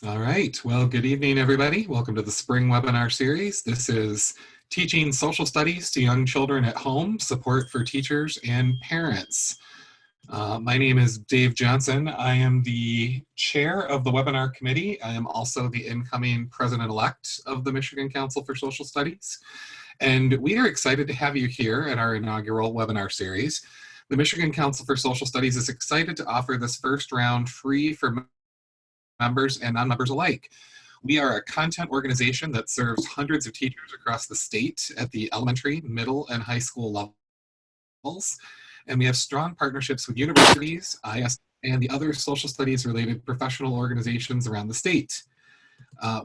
All right. Well, good evening, everybody. Welcome to the spring webinar series. This is Teaching Social Studies to Young Children at Home, Support for Teachers and Parents. My name is Dave Johnson. I am the chair of the webinar committee. I am also the incoming president-elect of the Michigan Council for Social Studies. And we are excited to have you here at our inaugural webinar series. The Michigan Council for Social Studies is excited to offer this first round free for members and non-members alike. We are a content organization that serves hundreds of teachers across the state at the elementary, middle, and high school levels. And we have strong partnerships with universities, IS, and the other social studies related professional organizations around the state.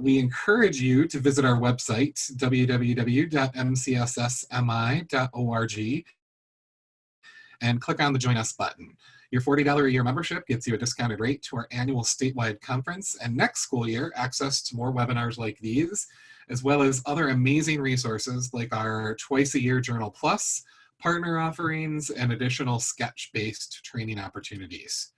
We encourage you to visit our website, www.mcssmi.org, and click on the Join Us button. Your $40 a year membership gets you a discounted rate to our annual statewide conference, and next school year, access to more webinars like these, as well as other amazing resources like our twice a year Journal Plus, partner offerings, and additional sketch-based training opportunities.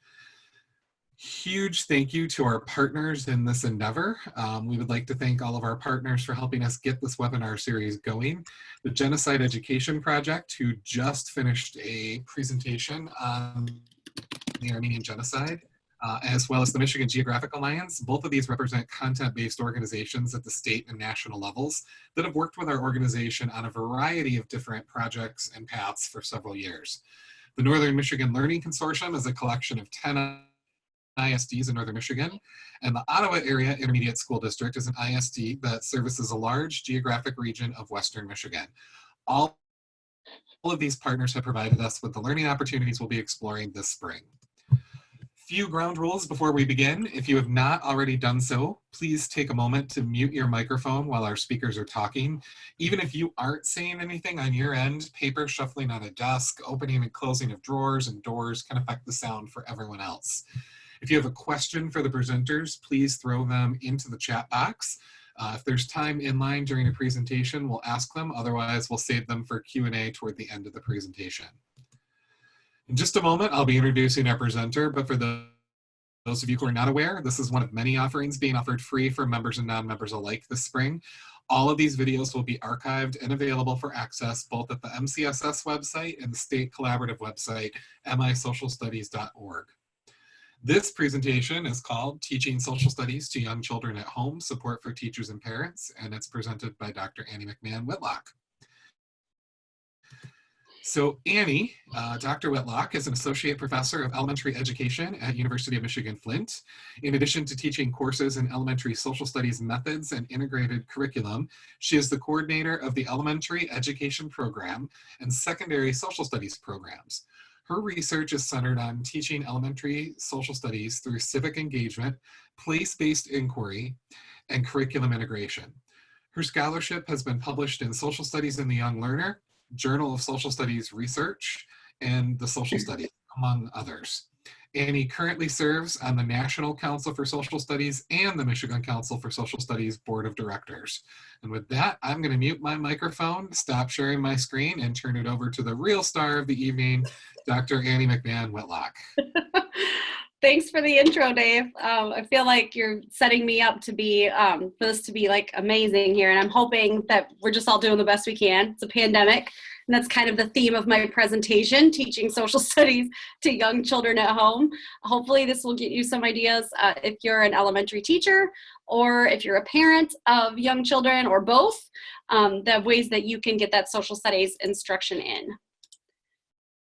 Huge thank you to our partners in this endeavor. We would like to thank all of our partners for helping us get this webinar series going. The Genocide Education Project, who just finished a presentation on the Armenian Genocide, as well as the Michigan Geographic Alliance. Both of these represent content-based organizations at the state and national levels that have worked with our organization on a variety of different projects and paths for several years. The Northern Michigan Learning Consortium is a collection of 10 ISDs in Northern Michigan, and the Ottawa Area Intermediate School District is an ISD that services a large geographic region of Western Michigan. All of these partners have provided us with the learning opportunities we'll be exploring this spring. Few ground rules before we begin. If you have not already done so, please take a moment to mute your microphone while our speakers are talking. Even if you aren't saying anything on your end, paper shuffling on a desk, opening and closing of drawers and doors can affect the sound for everyone else. If you have a question for the presenters, please throw them into the chat box. If there's time in line during a presentation, we'll ask them. Otherwise, we'll save them for Q&A toward the end of the presentation. In just a moment, I'll be introducing our presenter, but for those of you who are not aware, this is one of many offerings being offered free for members and non-members alike this spring. All of these videos will be archived and available for access both at the MCSS website and the state collaborative website, misocialstudies.org. This presentation is called Teaching Social Studies to Young Children at Home, Support for Teachers and Parents, and it's presented by Dr. Annie McMahon Whitlock. So Annie, Dr. Whitlock is an associate professor of elementary education at University of Michigan Flint. In addition to teaching courses in elementary social studies methods and integrated curriculum, she is the coordinator of the elementary education program and secondary social studies programs. Her research is centered on teaching elementary social studies through civic engagement, place-based inquiry, and curriculum integration. Her scholarship has been published in Social Studies in the Young Learner, Journal of Social Studies Research, and the Social Studies, among others. Annie currently serves on the National Council for Social Studies and the Michigan Council for Social Studies Board of Directors. And with that, I'm going to mute my microphone, stop sharing my screen, and turn it over to the real star of the evening, Dr. Annie McMahon Whitlock. Thanks for the intro, Dave. I feel like you're setting me up to be, for this to be like amazing here. And I'm hoping that we're just all doing the best we can. It's a pandemic. And that's kind of the theme of my presentation, teaching social studies to young children at home. Hopefully this will get you some ideas if you're an elementary teacher or if you're a parent of young children or both, the ways that you can get that social studies instruction in.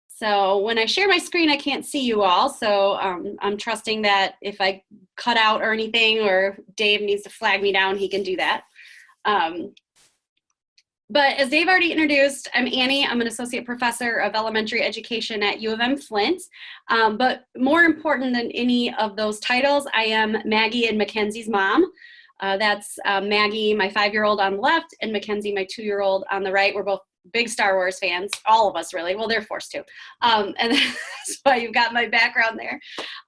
So when I share my screen, I can't see you all. So I'm trusting that if I cut out or anything, or if Dave needs to flag me down, he can do that. But as Dave already introduced, I'm Annie. I'm an associate professor of elementary education at U of M Flint. But more important than any of those titles, I am Maggie and Mackenzie's mom. That's Maggie, my 5-year-old on the left, and Mackenzie, my 2-year-old on the right. We're both big Star Wars fans, all of us really. Well, they're forced to. And that's why you've got my background there.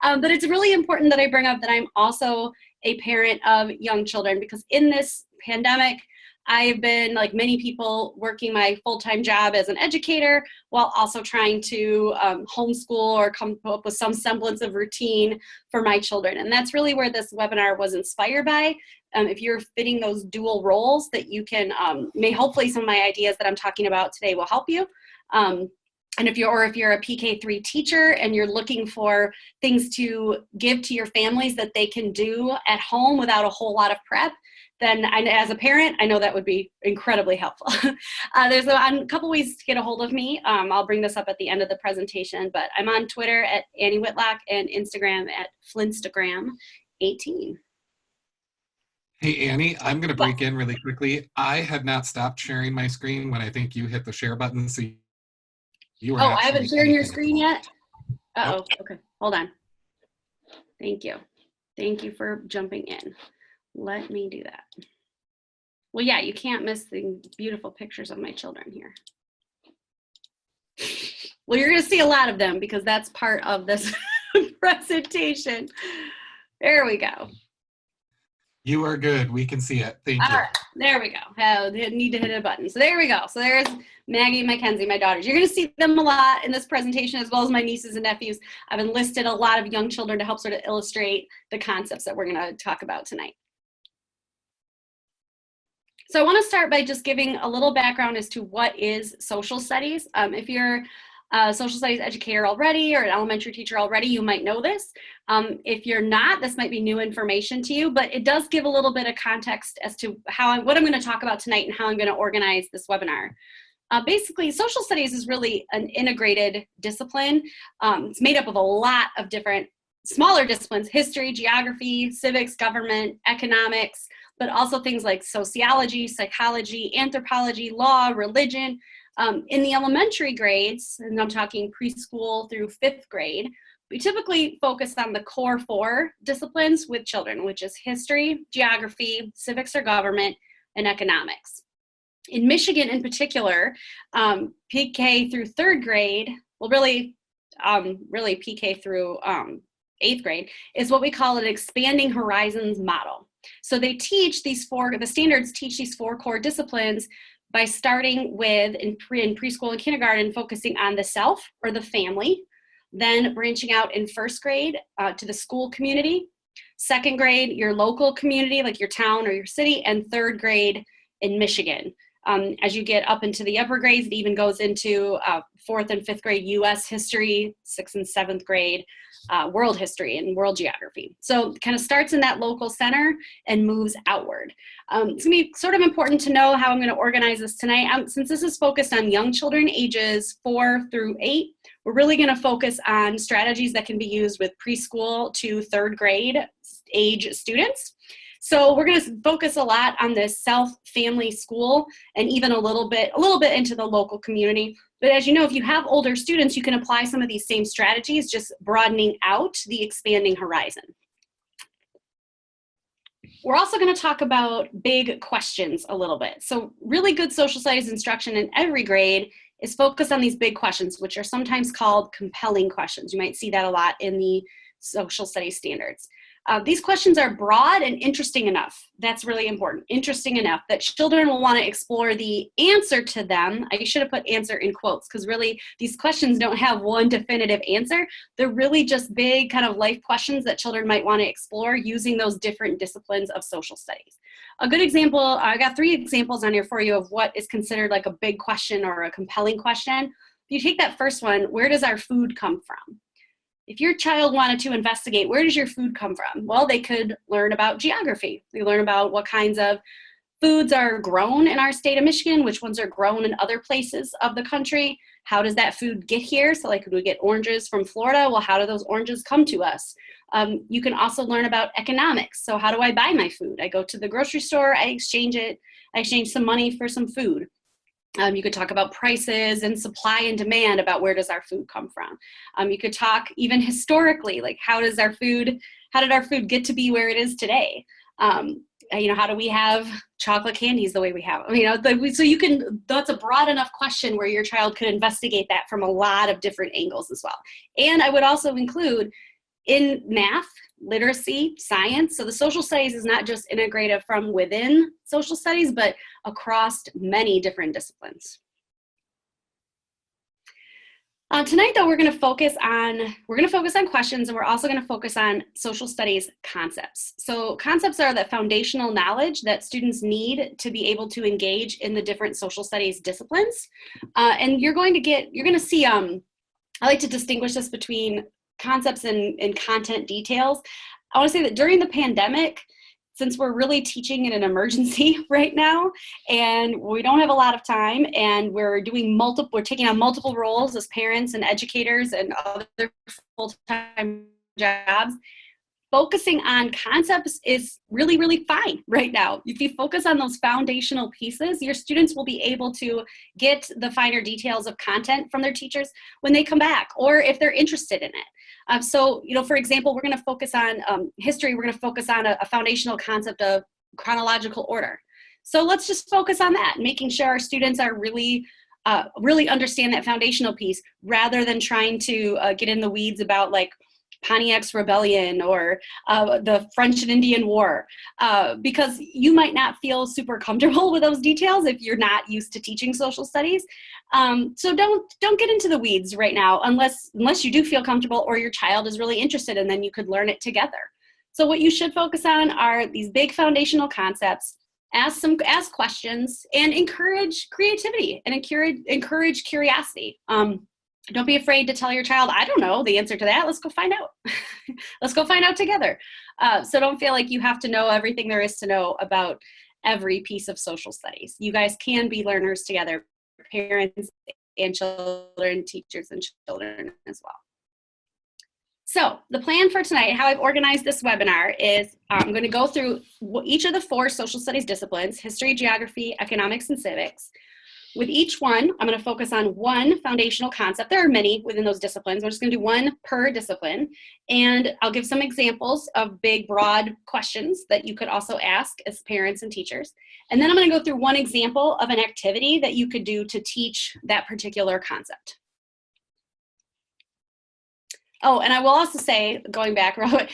But it's really important that I bring up that I'm also a parent of young children, because in this pandemic, I've been, like many people, working my full-time job as an educator while also trying to homeschool or come up with some semblance of routine for my children. And that's really where this webinar was inspired by. If you're fitting those dual roles, that you can, hopefully some of my ideas that I'm talking about today will help you. And if you're a PK3 teacher and you're looking for things to give to your families that they can do at home without a whole lot of prep, then as a parent, I know that would be incredibly helpful. There's a couple ways to get a hold of me. I'll bring this up at the end of the presentation, but I'm on Twitter at Annie Whitlock and Instagram at Flintstagram18. Hey, Annie, I'm going to break in really quickly. I had not stopped sharing my screen when I think you hit the share button. So you are I haven't shared your screen yet? Uh-oh, Nope. Okay, hold on. Thank you. Thank you for jumping in. Let me do that. Well, yeah, you can't miss the beautiful pictures of my children here. Well, you're going to see a lot of them because that's part of this presentation. There we go. You are good. We can see it. Thank you. All right, there we go. I need to hit a button. So there we go. So there's Maggie and Mackenzie, my daughters. You're going to see them a lot in this presentation, as well as my nieces and nephews. I've enlisted a lot of young children to help sort of illustrate the concepts that we're going to talk about tonight. So I want to start by just giving a little background as to what is social studies. If you're a social studies educator already or an elementary teacher already, you might know this. If you're not, this might be new information to you, but it does give a little bit of context as to what I'm going to talk about tonight and how I'm going to organize this webinar. Basically, social studies is really an integrated discipline. It's made up of a lot of different smaller disciplines: history, geography, civics, government, economics, but also things like sociology, psychology, anthropology, law, religion. In the elementary grades, and I'm talking preschool through 5th grade, we typically focus on the core 4 disciplines with children, which is history, geography, civics or government, and economics. In Michigan in particular, PK through 3rd grade, well really PK through 8th grade, is what we call an expanding horizons model. So they teach the standards teach these 4 core disciplines by starting with, in preschool and kindergarten, focusing on the self or the family, then branching out in 1st grade to the school community, 2nd grade, your local community, like your town or your city, and 3rd grade in Michigan. As you get up into the upper grades, it even goes into 4th and 5th grade US history, 6th and 7th grade world history and world geography. So it kind of starts in that local center and moves outward. It's going to be sort of important to know how I'm going to organize this tonight. Since this is focused on young children ages 4 through 8, we're really going to focus on strategies that can be used with preschool to 3rd grade age students. So we're going to focus a lot on this self, family, school, and even a little bit into the local community. But as you know, if you have older students, you can apply some of these same strategies, just broadening out the expanding horizon. We're also going to talk about big questions a little bit. So really good social studies instruction in every grade is focused on these big questions, which are sometimes called compelling questions. You might see that a lot in the social studies standards. These questions are broad and interesting enough. That's really important. Interesting enough that children will want to explore the answer to them. I should have put answer in quotes because really these questions don't have one definitive answer. They're really just big kind of life questions that children might want to explore using those different disciplines of social studies. A good example, I got 3 examples on here for you of what is considered like a big question or a compelling question. If you take that first one, where does our food come from? If your child wanted to investigate, where does your food come from? Well, they could learn about geography. They learn about what kinds of foods are grown in our state of Michigan, which ones are grown in other places of the country. How does that food get here? So like, could we get oranges from Florida? Well, how do those oranges come to us? You can also learn about economics. So how do I buy my food? I go to the grocery store, I exchange some money for some food. You could talk about prices and supply and demand, about where does our food come from. You could talk even historically, like how did our food get to be where it is today? How do we have chocolate candies the way we have them? That's a broad enough question where your child could investigate that from a lot of different angles as well. And I would also include in math, literacy, science. So the social studies is not just integrated from within social studies, but across many different disciplines. Tonight, though, we're going to focus on questions, and we're also going to focus on social studies concepts. So concepts are the foundational knowledge that students need to be able to engage in the different social studies disciplines. And you're going to see, I like to distinguish this between concepts and content details. I want to say that during the pandemic, since we're really teaching in an emergency right now, and we don't have a lot of time, and we're taking on multiple roles as parents and educators and other full-time jobs, focusing on concepts is really, really fine right now. If you focus on those foundational pieces, your students will be able to get the finer details of content from their teachers when they come back, or if they're interested in it. So, for example, we're going to focus on history. We're going to focus on a foundational concept of chronological order. So let's just focus on that, making sure our students are really understand that foundational piece, rather than trying to get in the weeds about like Pontiac's Rebellion or the French and Indian War, because you might not feel super comfortable with those details if you're not used to teaching social studies. So don't get into the weeds right now unless you do feel comfortable or your child is really interested, and then you could learn it together. So what you should focus on are these big foundational concepts. Ask questions and encourage creativity and encourage curiosity. Don't be afraid to tell your child, I don't know the answer to that. Let's go find out. Let's go find out together. So don't feel like you have to know everything there is to know about every piece of social studies. You guys can be learners together, parents and children, teachers and children as well. So the plan for tonight, how I've organized this webinar is I'm going to go through each of the 4 social studies disciplines: history, geography, economics, and civics. With each one, I'm going to focus on one foundational concept. There are many within those disciplines. We're just going to do one per discipline. And I'll give some examples of big, broad questions that you could also ask as parents and teachers. And then I'm going to go through one example of an activity that you could do to teach that particular concept. Oh, and I will also say, going back, Robert,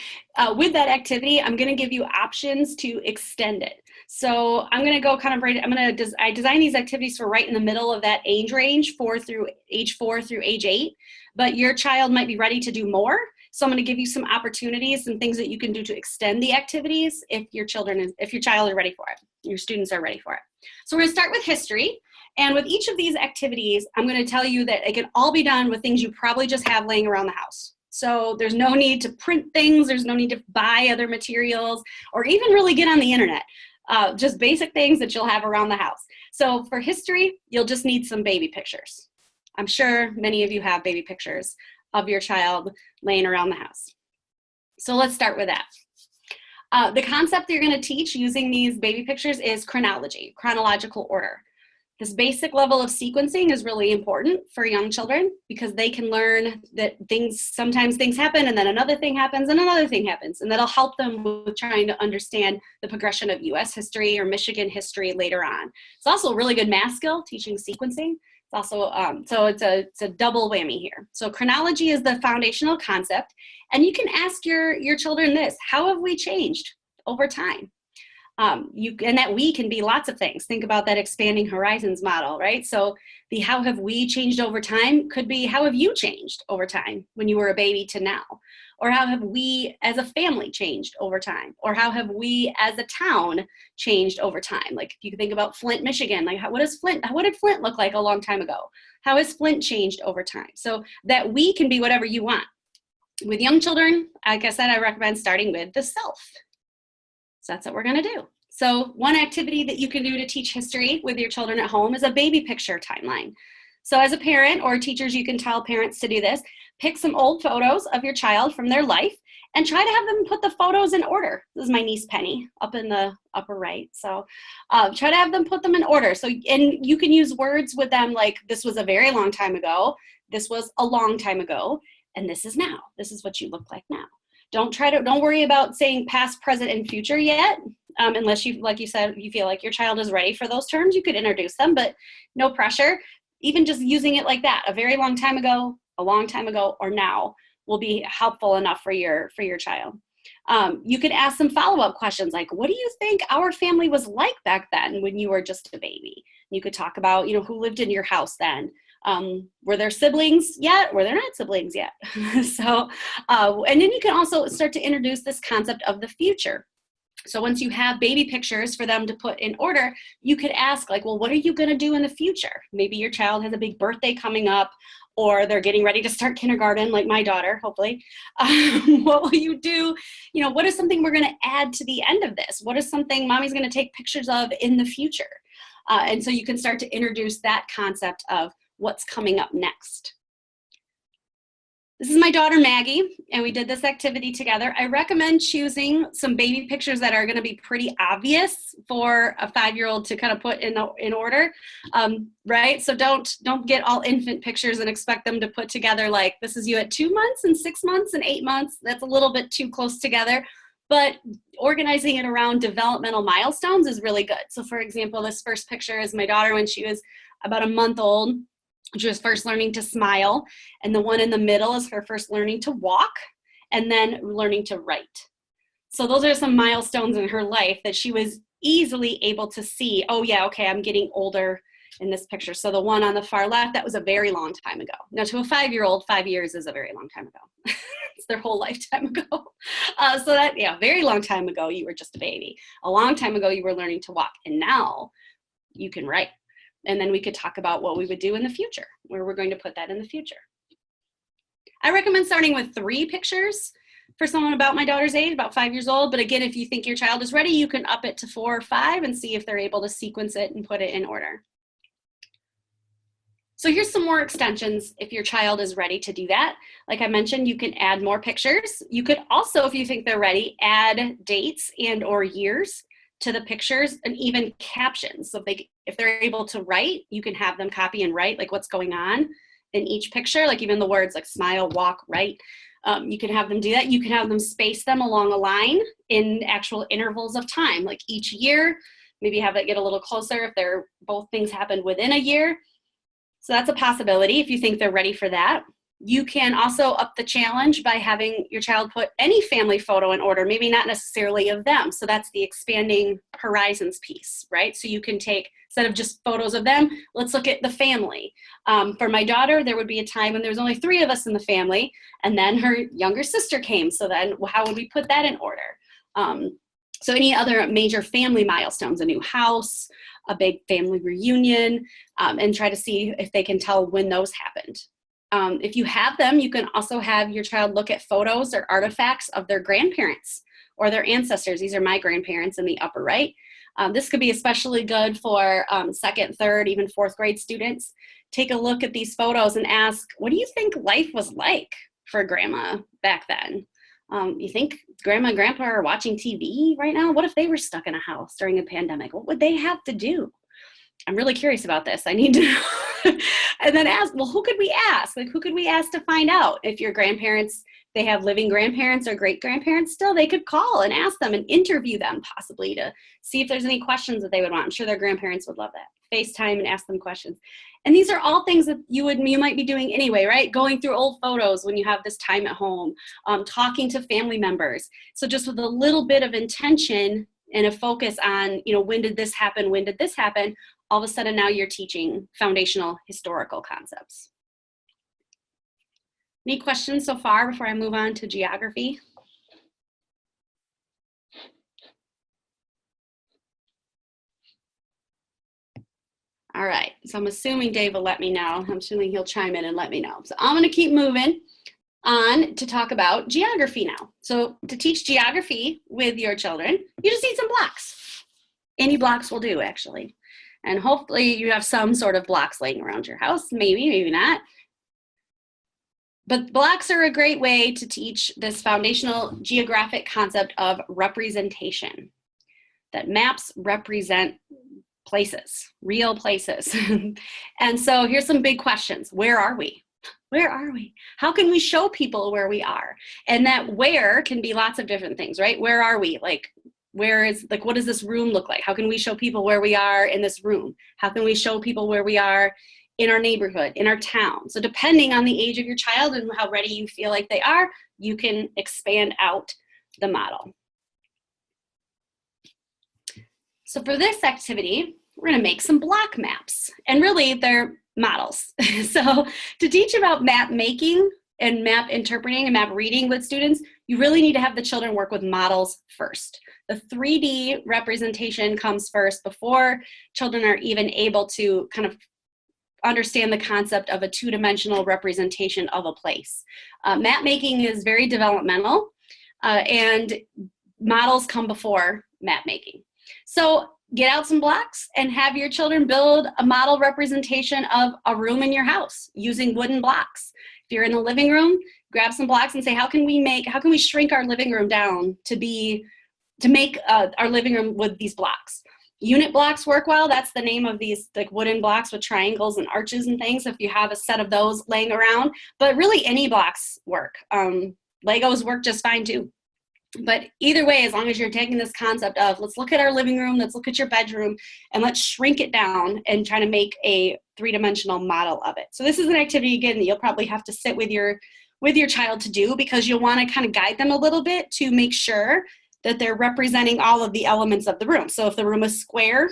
with that activity, I'm going to give you options to extend it. So I'm going to go kind of I design these activities for right in the middle of that age range, age 4 through age 8, but your child might be ready to do more. So I'm going to give you some opportunities and things that you can do to extend the activities if your child is ready for it, your students are ready for it. So we're going to start with history. And with each of these activities, I'm going to tell you that it can all be done with things you probably just have laying around the house. So there's no need to print things, there's no need to buy other materials, or even really get on the internet. Just basic things that you'll have around the house. So for history, you'll just need some baby pictures. I'm sure many of you have baby pictures of your child laying around the house. So let's start with that. The concept that you're going to teach using these baby pictures is chronology, chronological order. This basic level of sequencing is really important for young children because they can learn that sometimes things happen and then another thing happens and another thing happens. And that'll help them with trying to understand the progression of US history or Michigan history later on. It's also a really good math skill, teaching sequencing. It's also, so it's a double whammy here. So chronology is the foundational concept. And you can ask your children this: how have we changed over time? And that we can be lots of things. Think about that expanding horizons model, right? So the how have we changed over time could be how have you changed over time when you were a baby to now? Or how have we as a family changed over time? Or how have we as a town changed over time? Like if you think about Flint, Michigan, like what did Flint look like a long time ago? How has Flint changed over time? So that we can be whatever you want. With young children, like I said, I recommend starting with the self. So that's what we're going to do. So one activity that you can do to teach history with your children at home is a baby picture timeline. So as a parent or teachers, you can tell parents to do this. Pick some old photos of your child from their life and try to have them put the photos in order. This is my niece Penny up in the upper right. So try to have them put them in order. So, and you can use words with them like this was a very long time ago, this was a long time ago, and this is now. This is what you look like now. Don't worry about saying past, present, and future yet, unless you, like you said, you feel like your child is ready for those terms. You could introduce them, but no pressure. Even just using it like that, a very long time ago, a long time ago, or now will be helpful enough for your child. You could ask some follow-up questions like, what do you think our family was like back then when you were just a baby? You could talk about, who lived in your house then. Were there siblings yet? Were there not siblings yet? So, and then you can also start to introduce this concept of the future. So once you have baby pictures for them to put in order, you could ask like, well, what are you going to do in the future? Maybe your child has a big birthday coming up, or they're getting ready to start kindergarten, like my daughter, hopefully. What will you do? What is something we're going to add to the end of this? What is something mommy's going to take pictures of in the future? And so you can start to introduce that concept of what's coming up next. This is my daughter, Maggie, and we did this activity together. I recommend choosing some baby pictures that are going to be pretty obvious for a 5-year-old to kind of put in order, right? So don't get all infant pictures and expect them to put together like, this is you at 2 months and 6 months and 8 months. That's a little bit too close together. But organizing it around developmental milestones is really good. So for example, this first picture is my daughter when she was about a month old. She was first learning to smile, and the one in the middle is her first learning to walk, and then learning to write. So those are some milestones in her life that she was easily able to see, oh yeah, okay, I'm getting older in this picture. So the one on the far left, that was a very long time ago. Now to a 5-year-old, 5 years is a very long time ago. It's their whole lifetime ago. So that, yeah, very long time ago, you were just a baby. A long time ago, you were learning to walk, and now you can write. And then we could talk about what we would do in the future, where we're going to put that in the future. I recommend starting with 3 pictures for someone about my daughter's age, about 5 years old. But again, if you think your child is ready, you can up it to 4 or 5 and see if they're able to sequence it and put it in order. So here's some more extensions if your child is ready to do that. Like I mentioned, you can add more pictures. You could also, if you think they're ready, add dates and or years to the pictures, and even captions. So if they're able to write, you can have them copy and write like what's going on in each picture, like even the words like smile, walk, write. You can have them do that. You can have them space them along a line in actual intervals of time, like each year. Maybe have it get a little closer if both things happened within a year. So that's a possibility if you think they're ready for that. You can also up the challenge by having your child put any family photo in order, maybe not necessarily of them. So that's the expanding horizons piece, right? So you can take, instead of just photos of them, let's look at the family. For my daughter, there would be a time when there was only 3 of us in the family, and then her younger sister came. So then how would we put that in order? So any other major family milestones, a new house, a big family reunion, and try to see if they can tell when those happened. If you have them, you can also have your child look at photos or artifacts of their grandparents or their ancestors. These are my grandparents in the upper right. This could be especially good for 2nd, 3rd, even 4th grade students. Take a look at these photos and ask, what do you think life was like for grandma back then? You think grandma and grandpa are watching TV right now? What if they were stuck in a house during a pandemic? What would they have to do? I'm really curious about this. I need to know. And then ask, well, who could we ask? Like, who could we ask to find out if your grandparents, they have living grandparents or great grandparents still, they could call and ask them and interview them possibly to see if there's any questions that they would want. I'm sure their grandparents would love that. FaceTime and ask them questions. And these are all things that you might be doing anyway, right? Going through old photos when you have this time at home, talking to family members. So just with a little bit of intention and a focus on, when did this happen? When did this happen? All of a sudden now you're teaching foundational historical concepts. Any questions so far before I move on to geography? All right, so I'm assuming Dave will let me know. I'm assuming he'll chime in and let me know. So I'm gonna keep moving on to talk about geography now. So to teach geography with your children, you just need some blocks. Any blocks will do, actually. And hopefully you have some sort of blocks laying around your house, maybe, maybe not. But blocks are a great way to teach this foundational geographic concept of representation. That maps represent places, real places. And so here's some big questions. Where are we? Where are we? How can we show people where we are? And that where can be lots of different things, right? Where are we? Like, what does this room look like? How can we show people where we are in this room? How can we show people where we are in our neighborhood, in our town? So depending on the age of your child and how ready you feel like they are, you can expand out the model. So for this activity, we're going to make some block maps, and really they're models. So to teach about map making and map interpreting and map reading with students, you really need to have the children work with models first. The 3D representation comes first before children are even able to kind of understand the concept of a two-dimensional representation of a place. Map making is very developmental, and models come before map making. So get out some blocks and have your children build a model representation of a room in your house using wooden blocks. If you're in the living room, grab some blocks and say, how can we shrink our living room down to make our living room with these blocks? Unit blocks work well. That's the name of these like wooden blocks with triangles and arches and things. If you have a set of those laying around, but really any blocks work. Legos work just fine too. But either way, as long as you're taking this concept of let's look at our living room, let's look at your bedroom, and let's shrink it down and try to make a three-dimensional model of it. So this is an activity, again, that you'll probably have to sit with your child to do, because you'll want to kind of guide them a little bit to make sure that they're representing all of the elements of the room. So if the room is square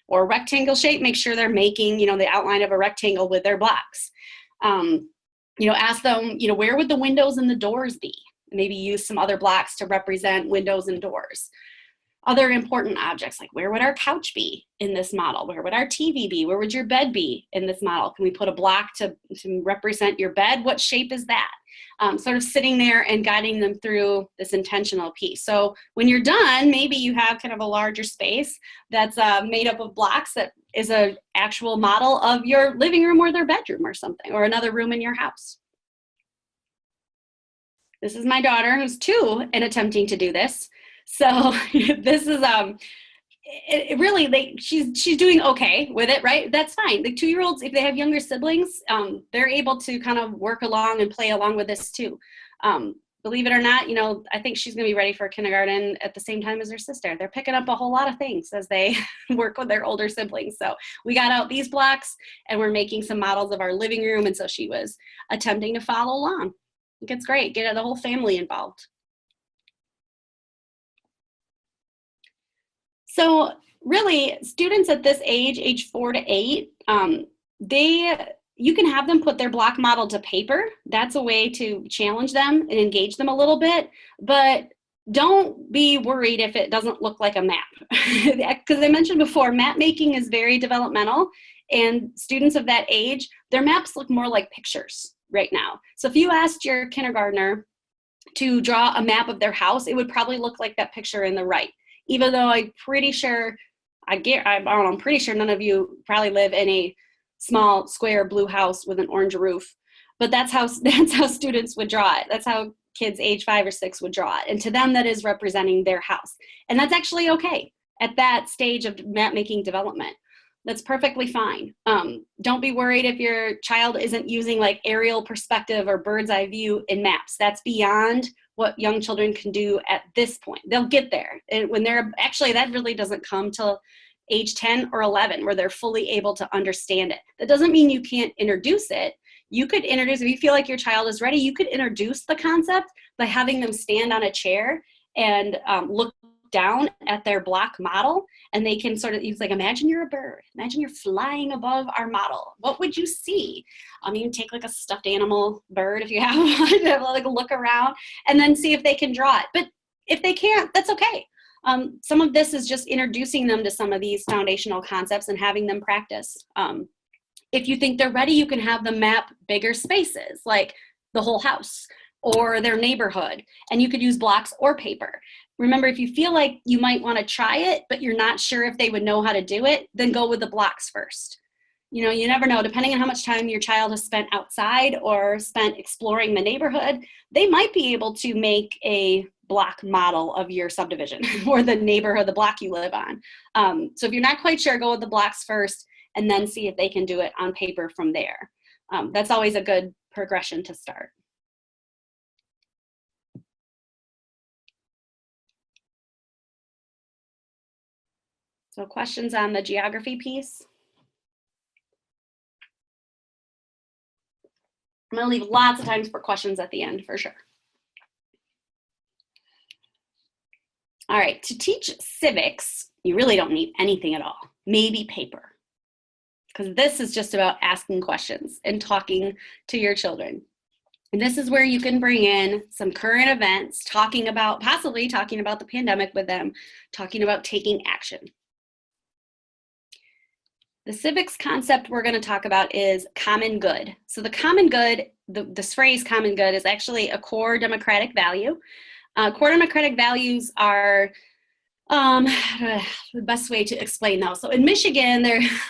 or rectangle shape, make sure they're making, the outline of a rectangle with their blocks. Ask them, where would the windows and the doors be? Maybe use some other blocks to represent windows and doors. Other important objects, like where would our couch be in this model? Where would our TV be? Where would your bed be in this model? Can we put a block to represent your bed? What shape is that? Sort of sitting there and guiding them through this intentional piece. So when you're done, maybe you have kind of a larger space that's made up of blocks that is an actual model of your living room or their bedroom or something, or another room in your house. This is my daughter who's 2 and attempting to do this. So this is she's doing okay with it, right? That's fine. The 2-year-olds, if they have younger siblings, they're able to kind of work along and play along with this too. Believe it or not, I think she's gonna be ready for kindergarten at the same time as her sister. They're picking up a whole lot of things as they work with their older siblings. So we got out these blocks and we're making some models of our living room. And so she was attempting to follow along. I think it's great, get the whole family involved. So really, students at this age 4 to 8, you can have them put their block model to paper. That's a way to challenge them and engage them a little bit, but don't be worried if it doesn't look like a map. Because I mentioned before, map making is very developmental, and students of that age, their maps look more like pictures right now. So if you asked your kindergartner to draw a map of their house, it would probably look like that picture in the right. Even though I'm pretty sure none of you probably live in a small square blue house with an orange roof, but that's how students would draw it. That's how kids age 5 or 6 would draw it. And to them, that is representing their house. And that's actually okay at that stage of map making development. That's perfectly fine. Don't be worried if your child isn't using like aerial perspective or bird's eye view in maps. That's beyond what young children can do at this point. They'll get there. And when that really doesn't come till age 10 or 11, where they're fully able to understand it. That doesn't mean you can't introduce it. You could introduce, if you feel like your child is ready, you could introduce the concept by having them stand on a chair and look down at their block model, and they can sort of use like, imagine you're a bird, imagine you're flying above our model. What would you see? You can take like a stuffed animal bird if you have one, to like look around and then see if they can draw it. But if they can't, that's okay. Some of this is just introducing them to some of these foundational concepts and having them practice. If you think they're ready, you can have them map bigger spaces, like the whole house or their neighborhood, and you could use blocks or paper. Remember, if you feel like you might want to try it, but you're not sure if they would know how to do it, then go with the blocks first. You never know, depending on how much time your child has spent outside or spent exploring the neighborhood, they might be able to make a block model of your subdivision or the neighborhood, the block you live on. So if you're not quite sure, go with the blocks first and then see if they can do it on paper from there. That's always a good progression to start. So questions on the geography piece? I'm going to leave lots of times for questions at the end for sure. All right, to teach civics, you really don't need anything at all, maybe paper, because this is just about asking questions and talking to your children. And this is where you can bring in some current events, possibly talking about the pandemic with them, talking about taking action. The civics concept we're going to talk about is common good. So the common good, this phrase common good, is actually a core democratic value. Core democratic values are the best way to explain those. So in Michigan,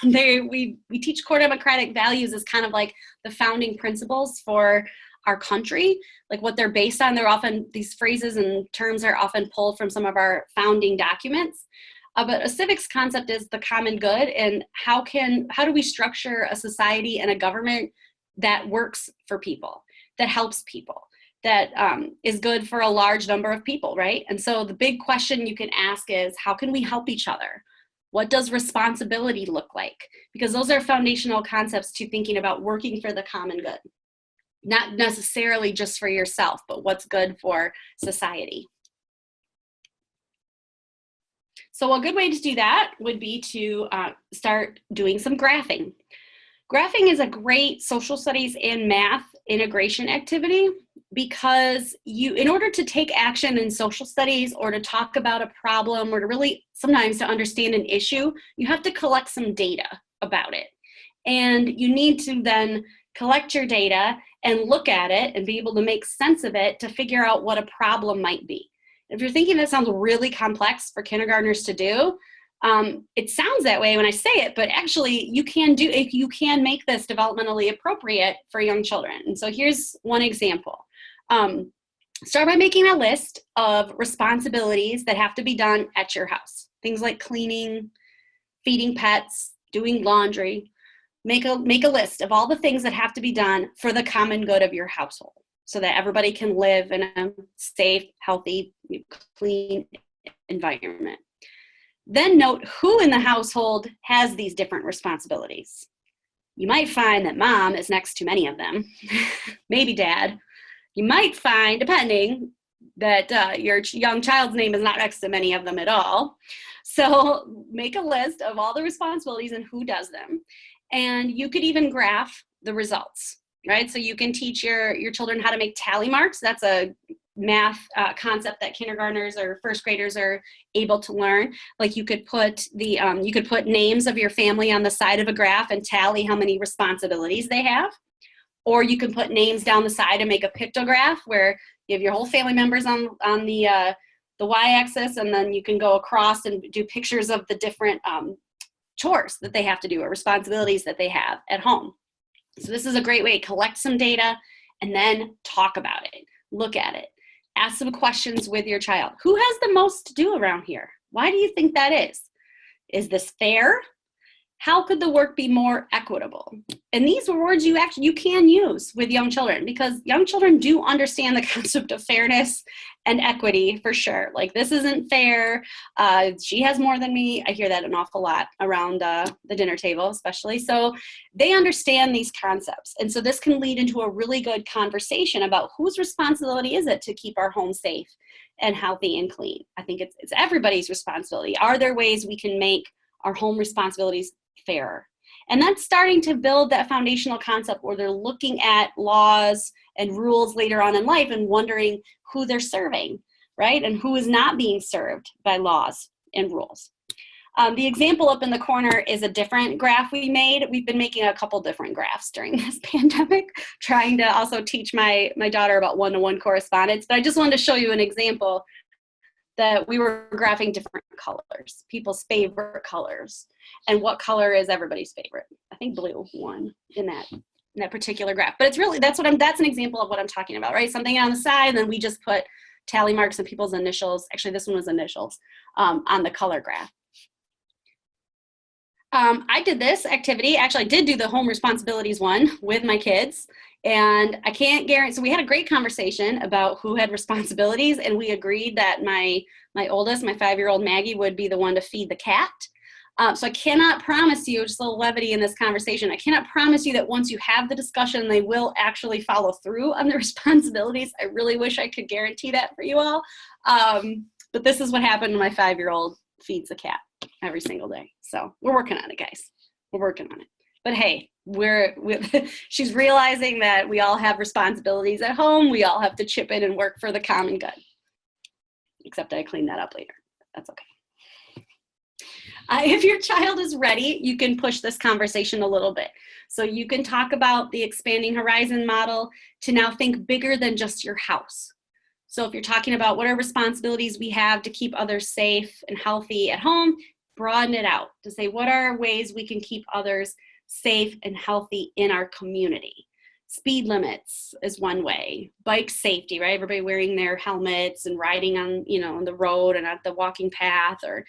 we teach core democratic values as kind of like the founding principles for our country, like what they're based on. These phrases and terms are often pulled from some of our founding documents. But a civics concept is the common good, and how do we structure a society and a government that works for people, that helps people, that is good for a large number of people, right? And so the big question you can ask is, how can we help each other? What does responsibility look like? Because those are foundational concepts to thinking about working for the common good. Not necessarily just for yourself, but what's good for society. So a good way to do that would be to start doing some graphing. Graphing is a great social studies and math integration activity, because in order to take action in social studies or to talk about a problem or to really sometimes to understand an issue, you have to collect some data about it. And you need to then collect your data and look at it and be able to make sense of it to figure out what a problem might be. If you're thinking that sounds really complex for kindergartners to do, it sounds that way when I say it, but actually you can make this developmentally appropriate for young children. And so here's one example. Start by making a list of responsibilities that have to be done at your house. Things like cleaning, feeding pets, doing laundry. Make a list of all the things that have to be done for the common good of your household, so that everybody can live in a safe, healthy, clean environment. Then note who in the household has these different responsibilities. You might find that mom is next to many of them, maybe dad. You might find, depending, that your young child's name is not next to many of them at all. So make a list of all the responsibilities and who does them. And you could even graph the results, right? So you can teach your children how to make tally marks. That's a math concept that kindergartners or first graders are able to learn. Like you could put names of your family on the side of a graph and tally how many responsibilities they have. Or you can put names down the side and make a pictograph where you have your whole family members on the y-axis, and then you can go across and do pictures of the different chores that they have to do or responsibilities that they have at home. So this is a great way to collect some data and then talk about it, look at it, ask some questions with your child. Who has the most to do around here? Why do you think that is? Is this fair? How could the work be more equitable? And these are words you can use with young children, because young children do understand the concept of fairness and equity for sure. Like, this isn't fair. She has more than me. I hear that an awful lot around the dinner table, especially. So they understand these concepts. And so this can lead into a really good conversation about whose responsibility is it to keep our home safe and healthy and clean. I think it's everybody's responsibility. Are there ways we can make our home responsibilities fairer? And that's starting to build that foundational concept where they're looking at laws and rules later on in life and wondering who they're serving, right? And who is not being served by laws and rules. The example up in the corner is a different graph we made. We've been making a couple different graphs during this pandemic, trying to also teach my daughter about one-to-one correspondence. But I just wanted to show you an example that we were graphing different colors, people's favorite colors, and what color is everybody's favorite. I think blue won in that particular graph. But it's really, that's an example of what I'm talking about, right? Something on the side, and then we just put tally marks and people's initials. Actually, this one was initials on the color graph. I did this activity. Actually, I did do the home responsibilities one with my kids. And I can't guarantee, so we had a great conversation about who had responsibilities, and we agreed that my oldest, my 5-year-old Maggie, would be the one to feed the cat. So I cannot promise you, just a little levity in this conversation, I cannot promise you that once you have the discussion, they will actually follow through on the responsibilities. I really wish I could guarantee that for you all. But but this is what happened when my 5-year-old feeds the cat every single day. So we're working on it, guys. We're working on it. But hey, she's realizing that we all have responsibilities at home. We all have to chip in and work for the common good. Except I clean that up later. That's okay. If your child is ready, you can push this conversation a little bit. So you can talk about the expanding horizon model to now think bigger than just your house. So if you're talking about what are responsibilities we have to keep others safe and healthy at home, broaden it out to say what are ways we can keep others safe and healthy in our community. Speed limits is one way. Bike safety, right? Everybody wearing their helmets and riding on, on the road and at the walking path, or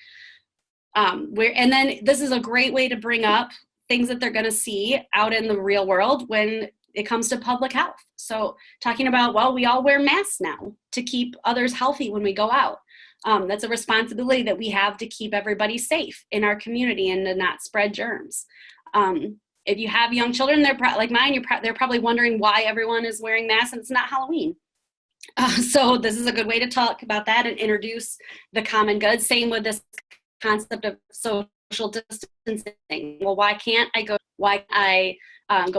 and then this is a great way to bring up things that they're going to see out in the real world when it comes to public health. So talking about, well, we all wear masks now to keep others healthy when we go out. That's a responsibility that we have to keep everybody safe in our community and to not spread germs. If you have young children, they're like mine, they're probably wondering why everyone is wearing masks and it's not Halloween. So this is a good way to talk about that and introduce the common good. Same with this concept of social distancing. Well, why can't I go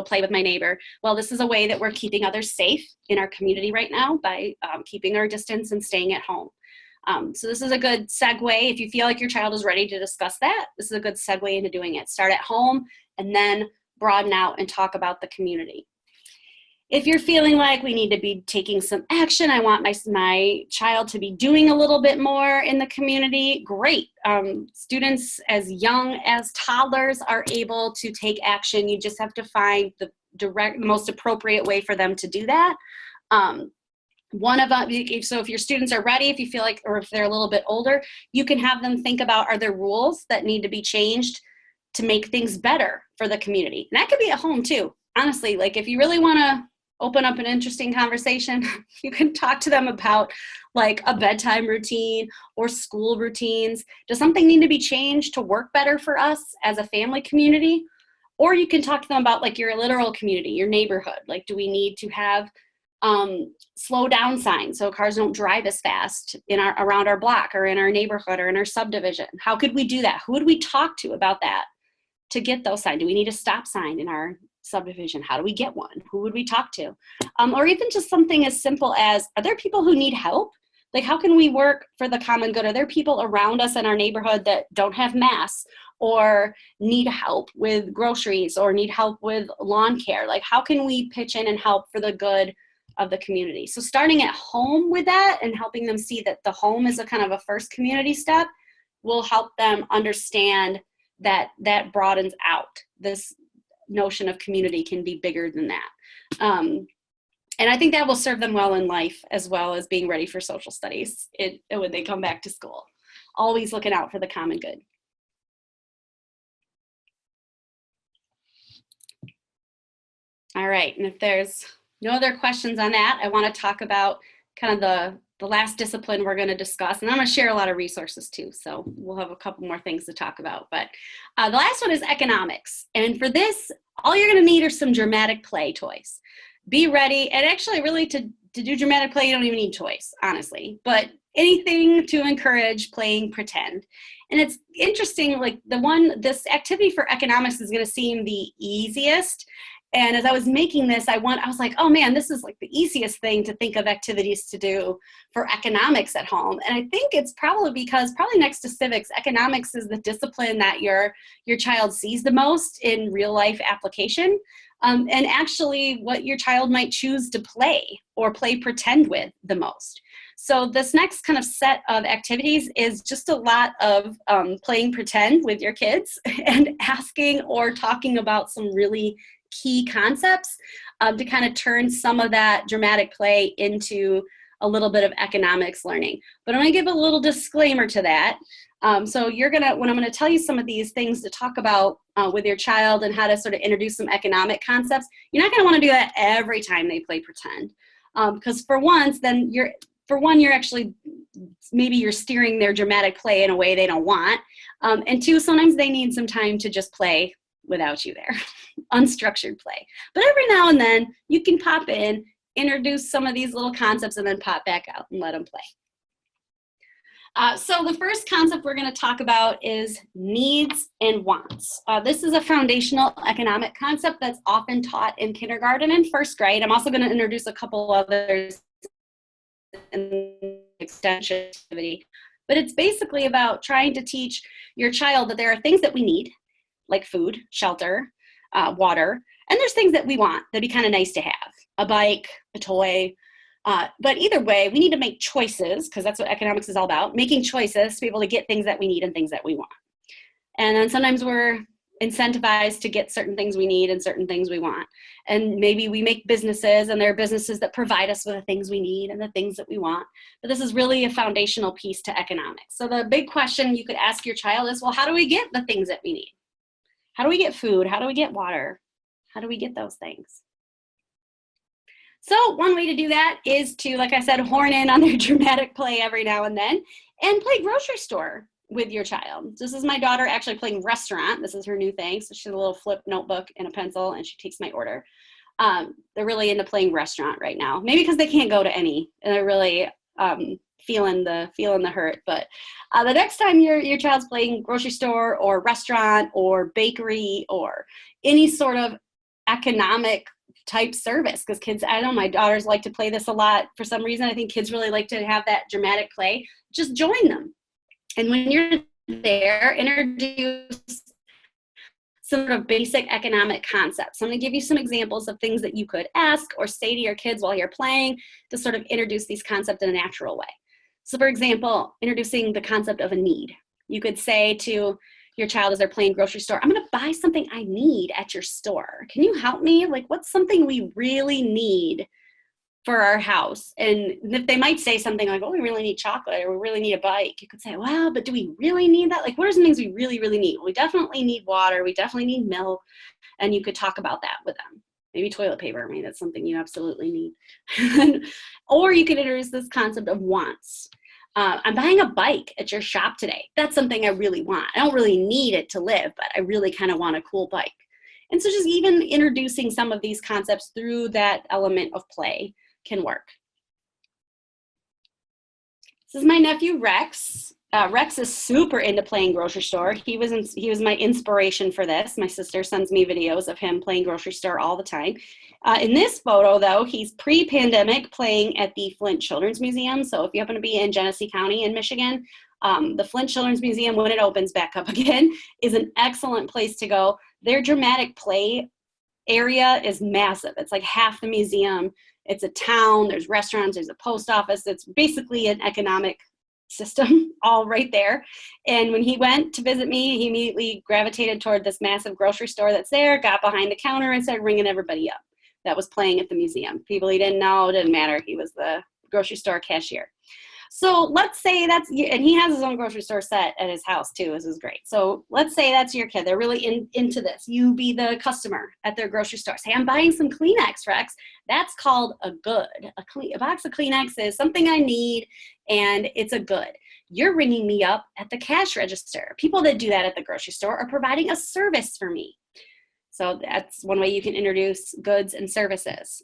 play with my neighbor? Well, this is a way that we're keeping others safe in our community right now by keeping our distance and staying at home. So this is a good segue. If you feel like your child is ready to discuss that, this is a good segue into doing it. Start at home and then broaden out and talk about the community. If you're feeling like we need to be taking some action, I want my child to be doing a little bit more in the community, great. Students as young as toddlers are able to take action. You just have to find the most appropriate way for them to do that. So if your students are ready, if you feel like, or if they're a little bit older, you can have them think about, are there rules that need to be changed to make things better for the community? And that could be at home too. Honestly, like if you really want to open up an interesting conversation, you can talk to them about like a bedtime routine or school routines. Does something need to be changed to work better for us as a family community? Or you can talk to them about like your literal community, your neighborhood. Like, do we need to have slow down signs so cars don't drive as fast around our block or in our neighborhood or in our subdivision? How could we do that? Who would we talk to about that to get those signs? Do we need a stop sign in our subdivision? How do we get one? Who would we talk to? Or even just something as simple as, are there people who need help? Like, how can we work for the common good? Are there people around us in our neighborhood that don't have masks or need help with groceries or need help with lawn care? Like, how can we pitch in and help for the good of the community? So starting at home with that and helping them see that the home is a kind of a first community step will help them understand that broadens out. This notion of community can be bigger than that. And I think that will serve them well in life as well as being ready for social studies when they come back to school. Always looking out for the common good. All right, and if there's no other questions on that, I want to talk about kind of the last discipline we're going to discuss. And I'm going to share a lot of resources too, so we'll have a couple more things to talk about. But the last one is economics. And for this, all you're going to need are some dramatic play toys. Be ready. And actually, really, to do dramatic play, you don't even need toys, honestly. But anything to encourage playing pretend. And it's interesting, like this activity for economics is going to seem the easiest. And as I was making this, I was like, oh man, this is like the easiest thing to think of activities to do for economics at home. And I think it's probably because next to civics, economics is the discipline that your child sees the most in real life application. And actually what your child might choose to play or play pretend with the most. So this next kind of set of activities is just a lot of playing pretend with your kids and asking or talking about some really key concepts to kind of turn some of that dramatic play into a little bit of economics learning. But I'm going to give a little disclaimer to that. So when I'm going to tell you some of these things to talk about with your child and how to sort of introduce some economic concepts, you're not going to want to do that every time they play pretend. Because for once, then you're actually, maybe you're steering their dramatic play in a way they don't want. And two, sometimes they need some time to just play without you there, unstructured play. But every now and then you can pop in, introduce some of these little concepts and then pop back out and let them play. So the first concept we're going to talk about is needs and wants. This is a foundational economic concept that's often taught in kindergarten and first grade. I'm also going to introduce a couple others in extension activity. But it's basically about trying to teach your child that there are things that we need, like food, shelter, water, and there's things that we want that'd be kind of nice to have, a bike, a toy. But either way, we need to make choices, because that's what economics is all about, making choices to be able to get things that we need and things that we want. And then sometimes we're incentivized to get certain things we need and certain things we want. And maybe we make businesses, and there are businesses that provide us with the things we need and the things that we want. But this is really a foundational piece to economics. So the big question you could ask your child is, well, how do we get the things that we need? How do we get food? How do we get water? How do we get those things? So one way to do that is to, like I said, horn in on their dramatic play every now and then and play grocery store with your child. This is my daughter actually playing restaurant. This is her new thing. So she has a little flip notebook and a pencil, and she takes my order. They're really into playing restaurant right now. Maybe because they can't go to any, and they're really feeling the hurt. But the next time your child's playing grocery store or restaurant or bakery or any sort of economic type service, because kids, I know my daughters like to play this a lot for some reason. I think kids really like to have that dramatic play. Just join them. And when you're there, introduce some sort of basic economic concepts. I'm going to give you some examples of things that you could ask or say to your kids while you're playing to sort of introduce these concepts in a natural way. So for example, introducing the concept of a need. You could say to your child as they're playing grocery store, I'm going to buy something I need at your store. Can you help me? Like, what's something we really need for our house? And if they might say something like, oh, we really need chocolate, or we really need a bike, you could say, well, but do we really need that? Like, what are some things we really, really need? Well, we definitely need water. We definitely need milk. And you could talk about that with them. Maybe toilet paper. Maybe that's something you absolutely need. Or you could introduce this concept of wants. I'm buying a bike at your shop today. That's something I really want. I don't really need it to live, but I really kind of want a cool bike. And so just even introducing some of these concepts through that element of play can work. This is my nephew, Rex. Rex is super into playing grocery store. He was my inspiration for this. My sister sends me videos of him playing grocery store all the time. In this photo, though, he's pre-pandemic playing at the Flint Children's Museum. So if you happen to be in Genesee County in Michigan, the Flint Children's Museum, when it opens back up again, is an excellent place to go. Their dramatic play area is massive. It's like half the museum. It's a town. There's restaurants. There's a post office. It's basically an economic system all right there. And when he went to visit me, he immediately gravitated toward this massive grocery store that's there, got behind the counter and started ringing everybody up that was playing at the museum. People he didn't know, didn't matter. He was the grocery store cashier. So let's say that's, and he has his own grocery store set at his house too. This is great. So let's say that's your kid. They're really into this. You be the customer at their grocery store. Say, I'm buying some Kleenex, Rex. That's called a good. A box of Kleenex is something I need, and it's a good. You're ringing me up at the cash register. People that do that at the grocery store are providing a service for me. So that's one way you can introduce goods and services.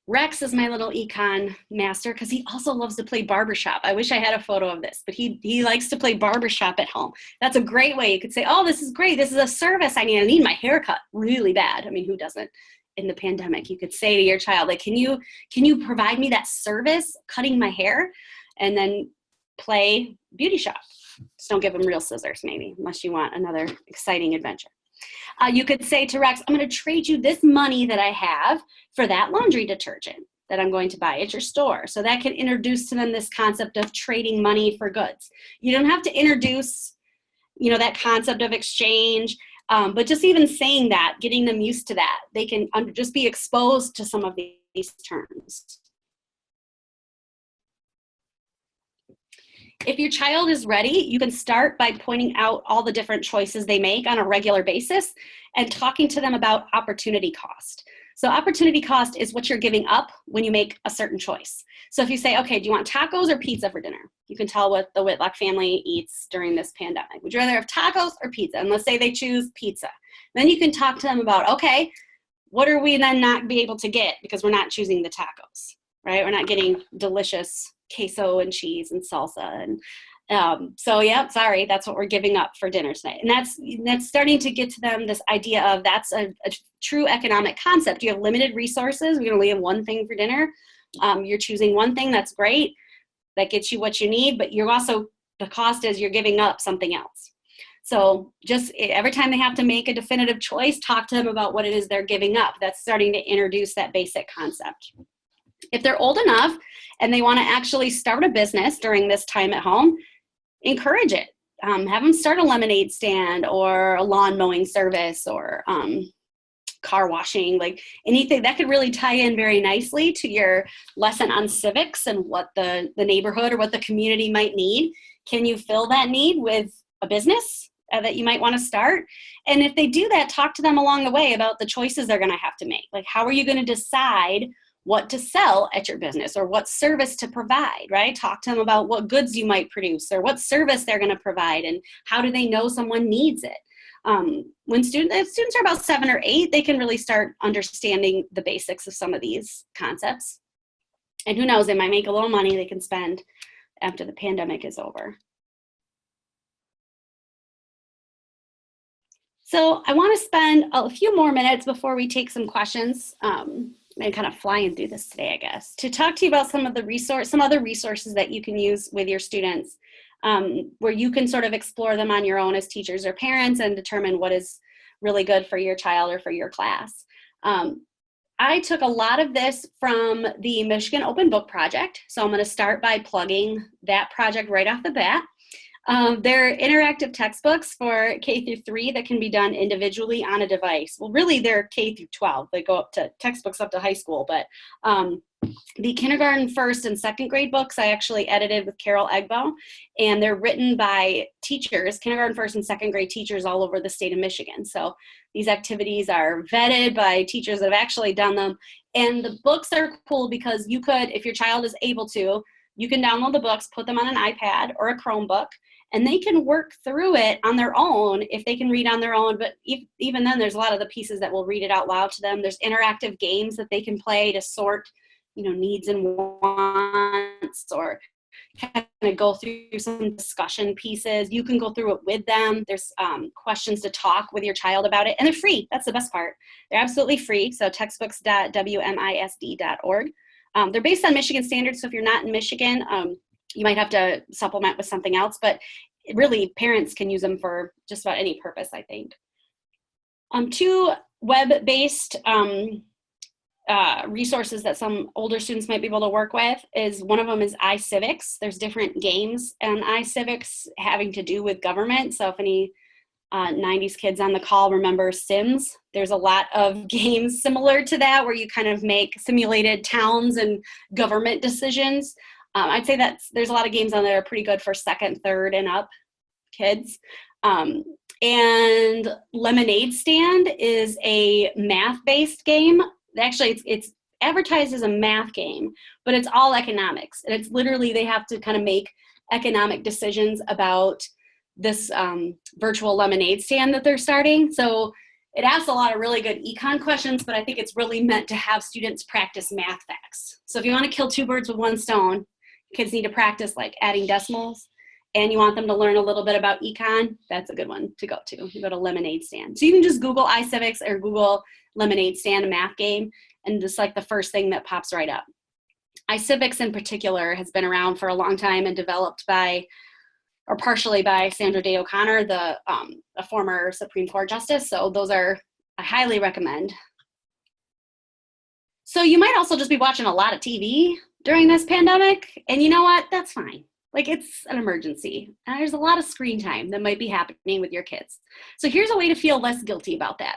Rex is my little econ master because he also loves to play barbershop. I wish I had a photo of this, but he likes to play barbershop at home. That's a great way. You could say, oh, this is great. This is a service I need. I need my hair cut really bad. I mean, who doesn't in the pandemic? You could say to your child, like, can you provide me that service, cutting my hair? And then play beauty shop. Just don't give them real scissors, maybe, unless you want another exciting adventure. You could say to Rex, I'm going to trade you this money that I have for that laundry detergent that I'm going to buy at your store. So that can introduce to them this concept of trading money for goods. You don't have to introduce, that concept of exchange, but just even saying that, getting them used to that, they can just be exposed to some of these terms. If your child is ready, you can start by pointing out all the different choices they make on a regular basis and talking to them about opportunity cost. So opportunity cost is what you're giving up when you make a certain choice. So if you say, okay, do you want tacos or pizza for dinner? You can tell what the Whitlock family eats during this pandemic. Would you rather have tacos or pizza? And let's say they choose pizza. Then you can talk to them about, okay, what are we then not be able to get because we're not choosing the tacos? right? We're not getting delicious queso and cheese and salsa. And so, yeah, sorry, that's what we're giving up for dinner tonight. And that's starting to get to them this idea of that's a true economic concept. You have limited resources. We only have one thing for dinner. You're choosing one thing. That's great. That gets you what you need, but you're also, the cost is you're giving up something else. So just every time they have to make a definitive choice, talk to them about what it is they're giving up. That's starting to introduce that basic concept. If they're old enough and they want to actually start a business during this time at home, encourage it. Have them start a lemonade stand or a lawn mowing service or car washing, like anything that could really tie in very nicely to your lesson on civics and what the neighborhood or what the community might need. Can you fill that need with a business that you might want to start? And if they do that, talk to them along the way about the choices they're going to have to make. Like, how are you going to decide what to sell at your business or what service to provide, right? Talk to them about what goods you might produce or what service they're going to provide and how do they know someone needs it. When students are about 7 or 8, they can really start understanding the basics of some of these concepts. And who knows, they might make a little money they can spend after the pandemic is over. So I want to spend a few more minutes before we take some questions. I'm kind of flying through this today, I guess, to talk to you about some other resources that you can use with your students, where you can sort of explore them on your own as teachers or parents and determine what is really good for your child or for your class. I took a lot of this from the Michigan Open Book Project, so I'm going to start by plugging that project right off the bat. They're interactive textbooks for K through 3 that can be done individually on a device. Well, really, they're K through 12. They go up to textbooks up to high school, but the kindergarten, first, and second grade books I actually edited with Carol Egbo, and they're written by teachers, kindergarten, first, and second grade teachers all over the state of Michigan. So these activities are vetted by teachers that have actually done them, and the books are cool because you could, if your child is able to, you can download the books, put them on an iPad or a Chromebook, and they can work through it on their own if they can read on their own. But even then, there's a lot of the pieces that will read it out loud to them. There's interactive games that they can play to sort, needs and wants, or kind of go through some discussion pieces. You can go through it with them. There's questions to talk with your child about it, and they're free. That's the best part. They're absolutely free. So textbooks.wmisd.org. They're based on Michigan standards, so if you're not in Michigan, you might have to supplement with something else, but really parents can use them for just about any purpose, I think. 2 web-based resources that some older students might be able to work with is, one of them is iCivics. There's different games and iCivics having to do with government. So if any 90s kids on the call remember Sims, there's a lot of games similar to that where you kind of make simulated towns and government decisions. I'd say that there's a lot of games on there that are pretty good for 2nd, 3rd, and up kids. And Lemonade Stand is a math-based game. Actually, it's advertised as a math game, but it's all economics. And it's literally, they have to kind of make economic decisions about this virtual lemonade stand that they're starting. So it asks a lot of really good econ questions, but I think it's really meant to have students practice math facts. So if you want to kill 2 birds with 1 stone, kids need to practice like adding decimals, and you want them to learn a little bit about econ, that's a good one to go to. You go to Lemonade Stand. So you can just Google iCivics or Google Lemonade Stand, a math game, and just like the first thing that pops right up. iCivics in particular has been around for a long time and developed by, or partially by, Sandra Day O'Connor, a former Supreme Court Justice. So those I highly recommend. So you might also just be watching a lot of TV during this pandemic, and you know what? That's fine. Like, it's an emergency, and there's a lot of screen time that might be happening with your kids. So here's a way to feel less guilty about that.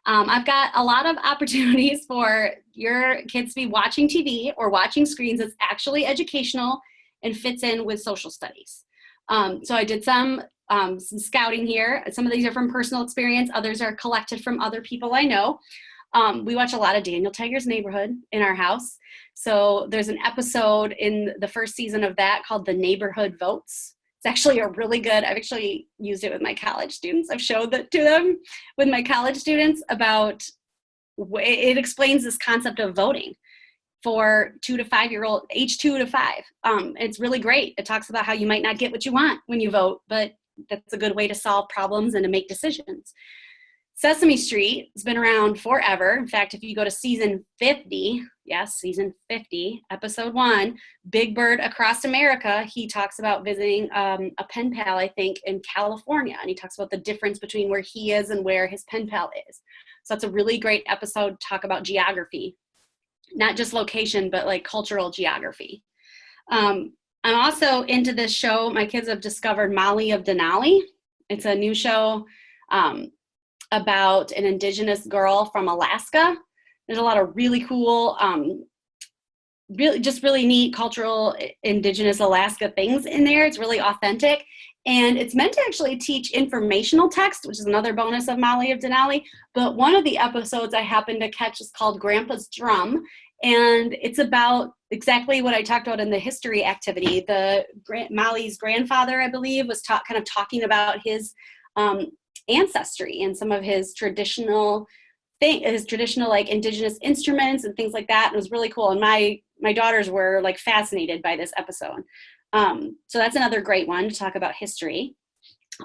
I've got a lot of opportunities for your kids to be watching TV or watching screens that's actually educational and fits in with social studies. So I did some scouting here. Some of these are from personal experience. Others are collected from other people I know. We watch a lot of Daniel Tiger's Neighborhood in our house. So there's an episode in the first season of that called The Neighborhood Votes. It's actually a really good, I've actually used it with my college students. I've showed that to them with my college students about, it explains this concept of voting. for age 2 to 5. It's really great. It talks about how you might not get what you want when you vote, but that's a good way to solve problems and to make decisions. Sesame Street has been around forever. In fact, if you go to season 50, yes, season 50, episode 1, Big Bird Across America, he talks about visiting a pen pal, I think, in California. And he talks about the difference between where he is and where his pen pal is. So it's a really great episode to talk about geography, not just location, but like cultural geography. I'm also into this show. My kids have discovered Molly of Denali. It's a new show about an indigenous girl from Alaska. There's a lot of really cool, really neat cultural indigenous Alaska things in there. It's really authentic. And it's meant to actually teach informational text, which is another bonus of Molly of Denali. But one of the episodes I happened to catch is called Grandpa's Drum. And it's about exactly what I talked about in the history activity. Molly's grandfather, I believe, was kind of talking about his ancestry and some of his traditional like indigenous instruments and things like that. And it was really cool. And my daughters were like fascinated by this episode. So that's another great one to talk about history.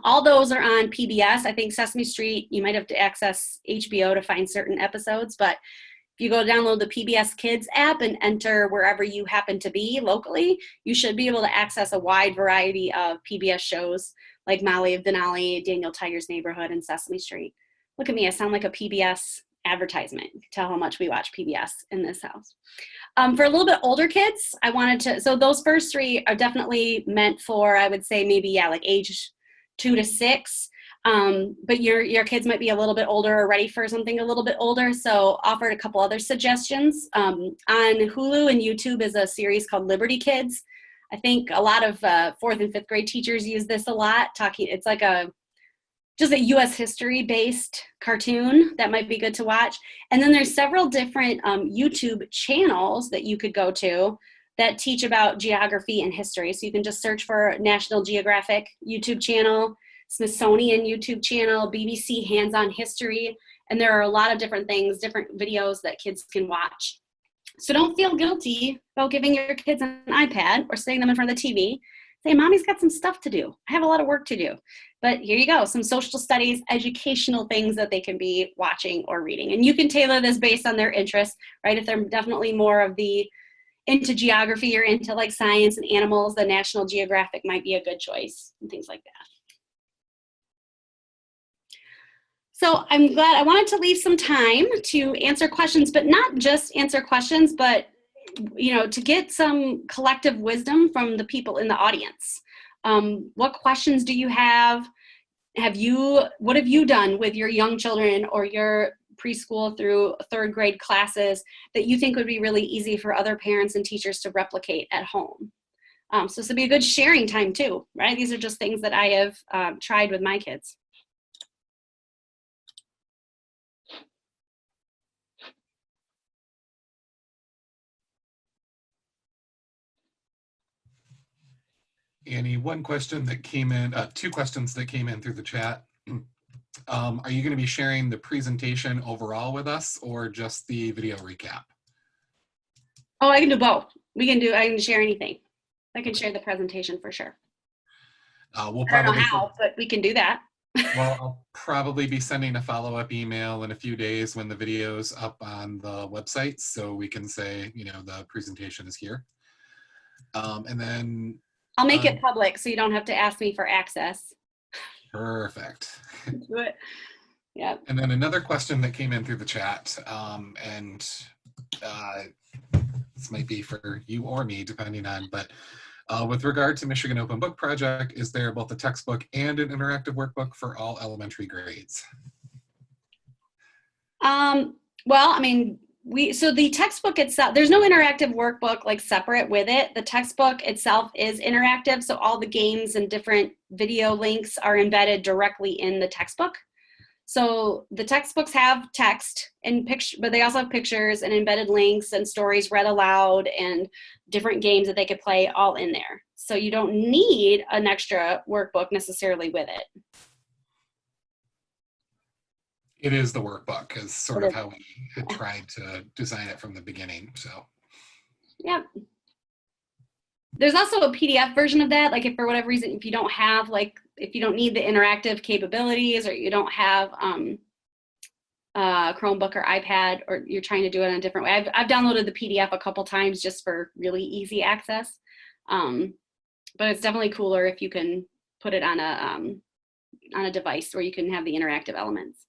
All those are on PBS. I think Sesame Street, you might have to access HBO to find certain episodes, but if you go download the PBS Kids app and enter wherever you happen to be locally, you should be able to access a wide variety of PBS shows like Molly of Denali, Daniel Tiger's Neighborhood, and Sesame Street. Look at me, I sound like a PBS advertisement. You can tell how much we watch PBS in this house. For a little bit older kids, so those first 3 are definitely meant for, I would say maybe, like age 2 to 6. But your kids might be a little bit older or ready for something a little bit older. So offered a couple other suggestions. On Hulu and YouTube is a series called Liberty Kids. I think a lot of 4th and 5th grade teachers use this a lot. It's like just a U.S. history-based cartoon that might be good to watch. And then there's several different YouTube channels that you could go to that teach about geography and history. So you can just search for National Geographic YouTube channel, Smithsonian YouTube channel, BBC Hands-On History, and there are a lot of different things, different videos that kids can watch. So don't feel guilty about giving your kids an iPad or sitting them in front of the TV. Say, Mommy's got some stuff to do. I have a lot of work to do. But here you go, some social studies, educational things that they can be watching or reading. And you can tailor this based on their interests, right? If they're definitely more of into geography or into like science and animals, the National Geographic might be a good choice and things like that. So I'm glad, I wanted to leave some time to answer questions, but not just answer questions, but to get some collective wisdom from the people in the audience. What questions do you have? What have you done with your young children or your preschool through 3rd grade classes that you think would be really easy for other parents and teachers to replicate at home? So this would be a good sharing time too, right? These are just things that I have tried with my kids. Annie, one question that came in, 2 questions that came in through the chat. Are you going to be sharing the presentation overall with us or just the video recap? Oh, I can do both. I can share anything. I can share the presentation for sure. We'll I don't know how, but we can do that. Well, I'll probably be sending a follow-up email in a few days when the video's up on the website, so we can say, the presentation is here. And then I'll make it public so you don't have to ask me for access. Perfect. Do it. Yeah. And then another question that came in through the chat, and this might be for you or me, depending on, but with regard to Michigan Open Book Project, is there both a textbook and an interactive workbook for all elementary grades? Well, so the textbook itself, there's no interactive workbook like separate with it. The textbook itself is interactive, so all the games and different video links are embedded directly in the textbook. So the textbooks have text and picture, but they also have pictures and embedded links and stories read aloud and different games that they could play all in there. So you don't need an extra workbook necessarily with it. It is the workbook, is sort of how we had tried to design it from the beginning. So Yep. There's also a PDF version of that. Like if for whatever reason, if you don't have if you don't need the interactive capabilities, or you don't have Chromebook or iPad, or you're trying to do it in a different way. I've downloaded the PDF a couple times just for really easy access. But it's definitely cooler if you can put it on a device where you can have the interactive elements.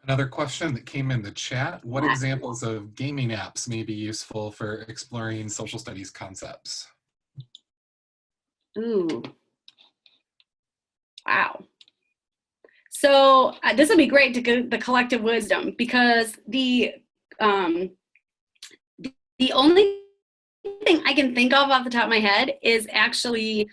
Another question that came in the chat: what examples of gaming apps may be useful for exploring social studies concepts? Ooh. Wow. So this would be great to get the collective wisdom, because the only thing I can think of off the top of my head is actually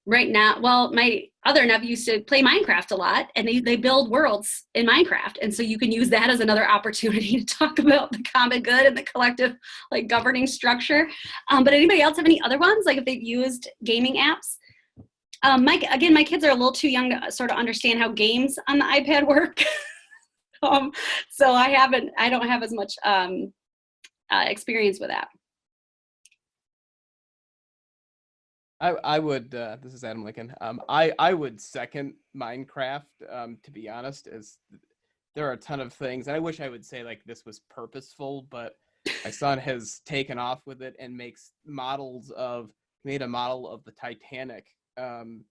right now, well, my other nephew used to play Minecraft a lot, and they build worlds in Minecraft. And so you can use that as another opportunity to talk about the common good and the collective like governing structure. But anybody else have any other ones, like if they've used gaming apps? Again, my kids are a little too young to sort of understand how games on the iPad work. So I don't have as much experience with that. I would, this is Adam Lincoln. I would second Minecraft, to be honest, as there are a ton of things. And I wish I would say like this was purposeful, but my son has taken off with it and made a model of the Titanic. And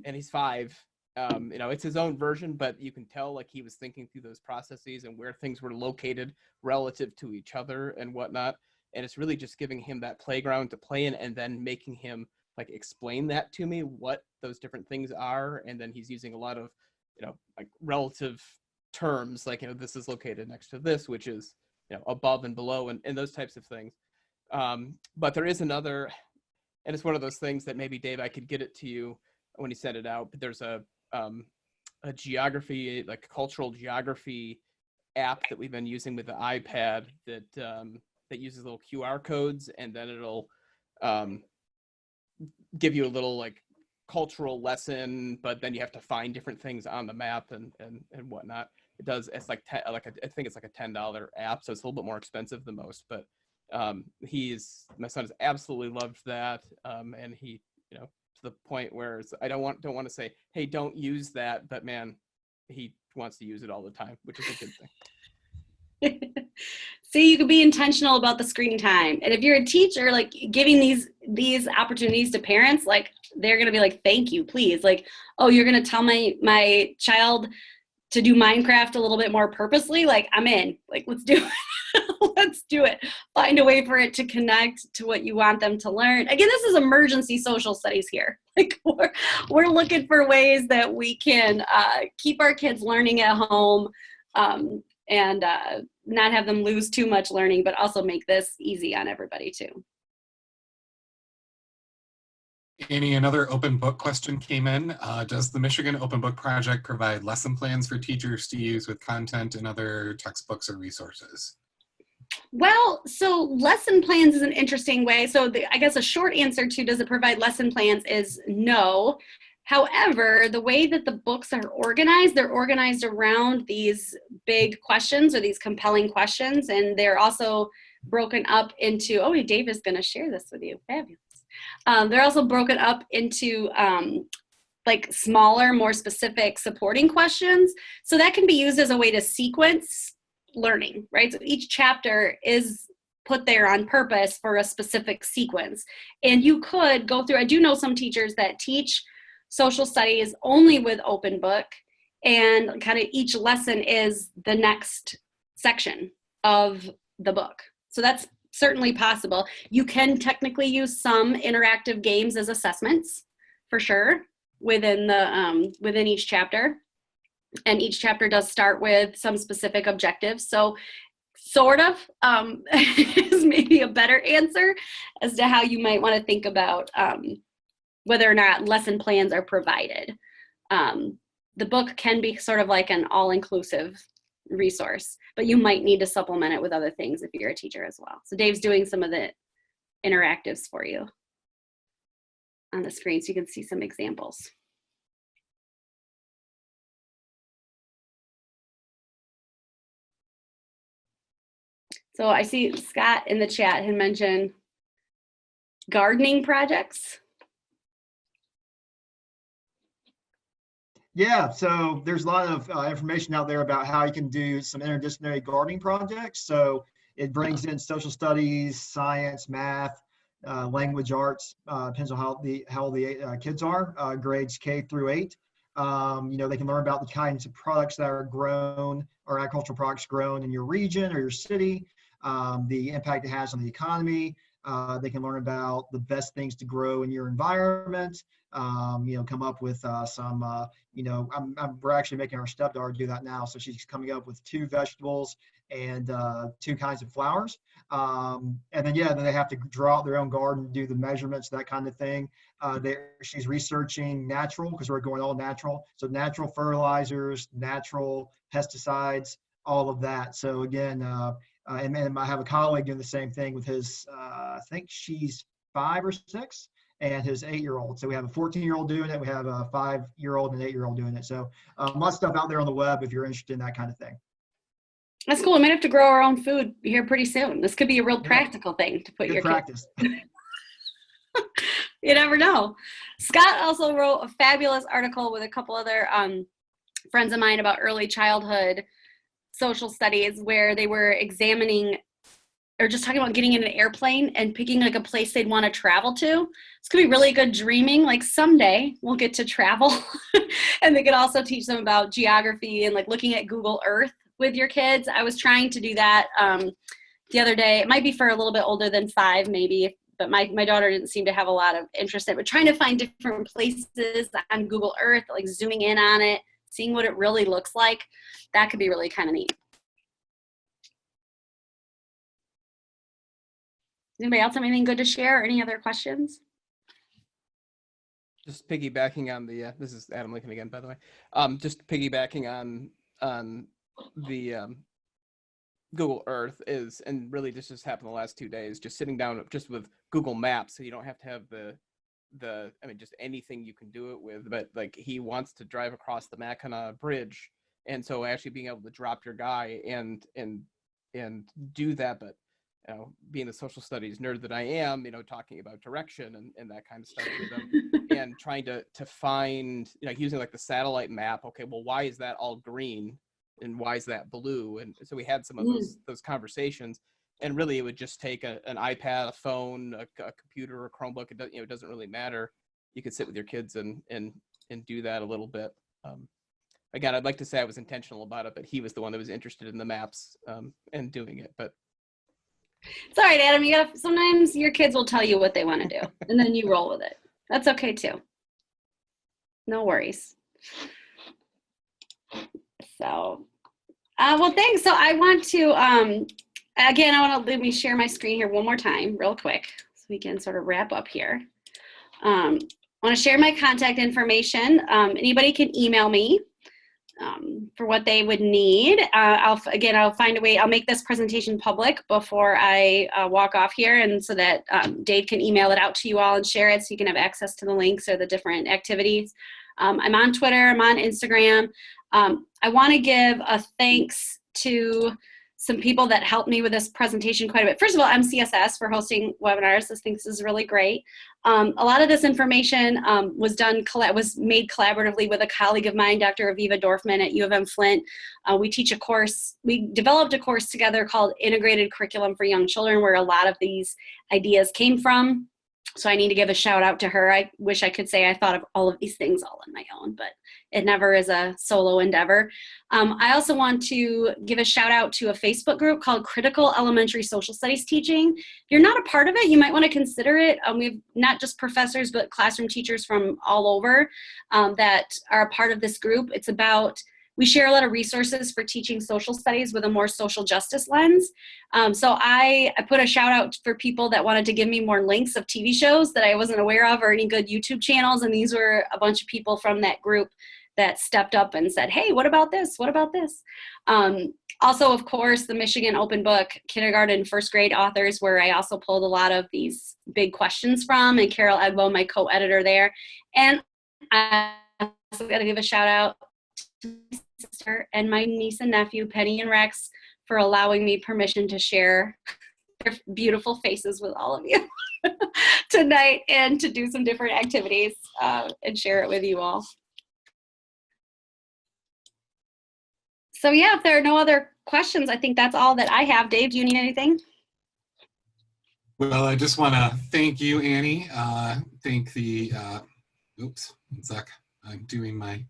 he's 5. You know, it's his own version, but you can tell like he was thinking through those processes and where things were located relative to each other and whatnot. And it's really just giving him that playground to play in, and then making him like explain that to me, what those different things are. And then he's using a lot of, you know, like relative terms, like, you know, this is located next to this, which is, you know, above and below, and those types of things. But there is another, and it's one of those things that maybe, Dave, I could get it to you when he sent it out, but there's a geography, like cultural geography app that we've been using with the iPad that uses little QR codes, and then it'll give you a little like cultural lesson, but then you have to find different things on the map and whatnot. It's like I think it's like a $10 app, so it's a little bit more expensive than most, but my son has absolutely loved that, and he, you know, to the point where I don't want to say, hey, don't use that, but man, he wants to use it all the time, which is a good thing. See, you can be intentional about the screen time. And if you're a teacher, like giving these opportunities to parents, like they're going to be like, thank you, please. Like, oh, you're going to tell my child to do Minecraft a little bit more purposely. Like, I'm in. Like, let's do it. Let's do it. Find a way for it to connect to what you want them to learn. Again, this is emergency social studies here. Like we're looking for ways that we can keep our kids learning at home, and not have them lose too much learning, but also make this easy on everybody too. Another open book question came in. Does the Michigan Open Book Project provide lesson plans for teachers to use with content and other textbooks or resources? Well, so lesson plans is an interesting way. So I guess a short answer to does it provide lesson plans is no. However, the way that the books are organized, they're organized around these big questions or these compelling questions. And they're also broken up into, oh, Dave is going to share this with you. Fabulous. They're also broken up into like smaller, more specific supporting questions. So that can be used as a way to sequence learning, right? So each chapter is put there on purpose for a specific sequence. And you could go through, I do know some teachers that teach social studies only with open book, and kind of each lesson is the next section of the book. So that's certainly possible. You can technically use some interactive games as assessments for sure within each chapter. And each chapter does start with some specific objectives. So sort of is maybe a better answer as to how you might want to think about whether or not lesson plans are provided. The book can be sort of like an all-inclusive resource, but you might need to supplement it with other things if you're a teacher as well. So Dave's doing some of the interactives for you on the screen so you can see some examples. So I see Scott in the chat had mentioned gardening projects. Yeah, so there's a lot of information out there about how you can do some interdisciplinary gardening projects. So it brings in social studies, science, math, language arts, depends on how the kids are, grades K through 8. They can learn about the kinds of products that are grown or agricultural products grown in your region or your city, the impact it has on the economy. They can learn about the best things to grow in your environment, come up with some we're actually making our stepdaughter do that now. So she's coming up with 2 vegetables and 2 kinds of flowers. And then they have to draw out their own garden, do the measurements, that kind of thing. She's researching natural, because we're going all natural. So natural fertilizers, natural pesticides, all of that. So again, and then I have a colleague doing the same thing with his, I think she's 5 or 6. And his 8-year-old. So we have a 14-year-old doing it. We have a 5-year-old and an 8-year-old doing it. So a lot of stuff out there on the web if you're interested in that kind of thing. That's cool. We might have to grow our own food here pretty soon. This could be a real practical thing to put Good your practice. kids. You never know. Scott also wrote a fabulous article with a couple other friends of mine about early childhood social studies, where they were examining or just talking about getting in an airplane and picking like a place they'd want to travel to. It's gonna be really good dreaming. Like someday we'll get to travel. And they could also teach them about geography and like looking at Google Earth with your kids. I was trying to do that the other day. It might be for a little bit older than 5 maybe, but my daughter didn't seem to have a lot of interest in it. But trying to find different places on Google Earth, like zooming in on it, seeing what it really looks like, that could be really kind of neat. Anybody else have anything good to share or any other questions? Just piggybacking on the, this is Adam Lincoln again, by the way. Just piggybacking on the Google Earth is, and really this just happened the last 2 days, just sitting down just with Google Maps. So you don't have to have just anything you can do it with, but like he wants to drive across the Mackinac Bridge. And so actually being able to drop your guy and do that, but being the social studies nerd that I am, talking about direction and that kind of stuff with them, and trying to find, using like the satellite map. Okay, well, why is that all green and why is that blue? And so we had some of those conversations, and really it would just take an iPad, a phone, a computer, a Chromebook. It doesn't really matter. You could sit with your kids and do that a little bit. Again, I'd like to say I was intentional about it, but he was the one that was interested in the maps and doing it. But it's all right, Adam. Sometimes your kids will tell you what they want to do, and then you roll with it. That's okay too. No worries. So, well, thanks. So I want to, let me share my screen here one more time, real quick, so we can sort of wrap up here. I want to share my contact information. Anybody can email me for what they would need. I'll find a way. I'll make this presentation public before I walk off here, and so that Dave can email it out to you all and share it, so you can have access to the links or the different activities. I'm on Twitter. I'm on Instagram. I want to give a thanks to some people that helped me with this presentation quite a bit. First of all, MCSS for hosting webinars. I think this is really great. A lot of this information was made collaboratively with a colleague of mine, Dr. Aviva Dorfman at U of M Flint. We developed a course together called Integrated Curriculum for Young Children, where a lot of these ideas came from. So I need to give a shout out to her. I wish I could say I thought of all of these things all on my own, but it never is a solo endeavor. I also want to give a shout out to a Facebook group called Critical Elementary Social Studies Teaching. If you're not a part of it, you might want to consider it. We have not just professors, but classroom teachers from all over that are a part of this group. We share a lot of resources for teaching social studies with a more social justice lens. So I put a shout out for people that wanted to give me more links of TV shows that I wasn't aware of, or any good YouTube channels. And these were a bunch of people from that group that stepped up and said, hey, what about this? What about this? Also, of course, the Michigan Open Book kindergarten, first grade authors, where I also pulled a lot of these big questions from, and Carol Edbo, my co-editor there. And I also got to give a shout out to my sister and my niece and nephew, Penny and Rex, for allowing me permission to share their beautiful faces with all of you tonight and to do some different activities and share it with you all. So yeah, if there are no other questions, I think that's all that I have. Dave, do you need anything? Well, I just want to thank you, Annie. Thank the, oops, one sec. I'm doing my,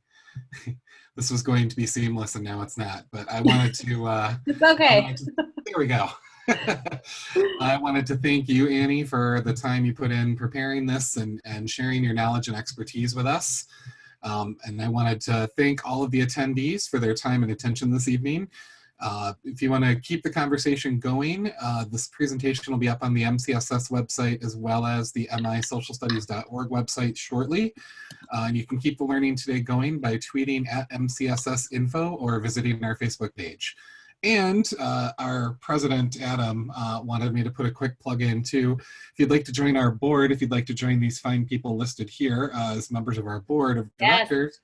this was going to be seamless and now it's not, but I wanted to, It's okay. there we go. I wanted to thank you, Annie, for the time you put in preparing this and sharing your knowledge and expertise with us. And I wanted to thank all of the attendees for their time and attention this evening. If you want to keep the conversation going, this presentation will be up on the MCSS website as well as the misocialstudies.org website shortly. And you can keep the learning today going by tweeting at MCSS info or visiting our Facebook page. And our president, Adam, wanted me to put a quick plug in too. If you'd like to join our board, if you'd like to join these fine people listed here as members of our board of directors,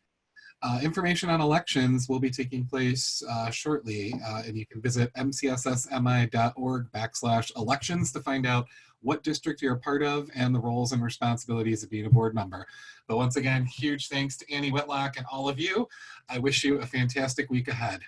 information on elections will be taking place shortly, and you can visit mcssmi.org/elections to find out what district you're a part of and the roles and responsibilities of being a board member. But once again, huge thanks to Annie Whitlock and all of you. I wish you a fantastic week ahead.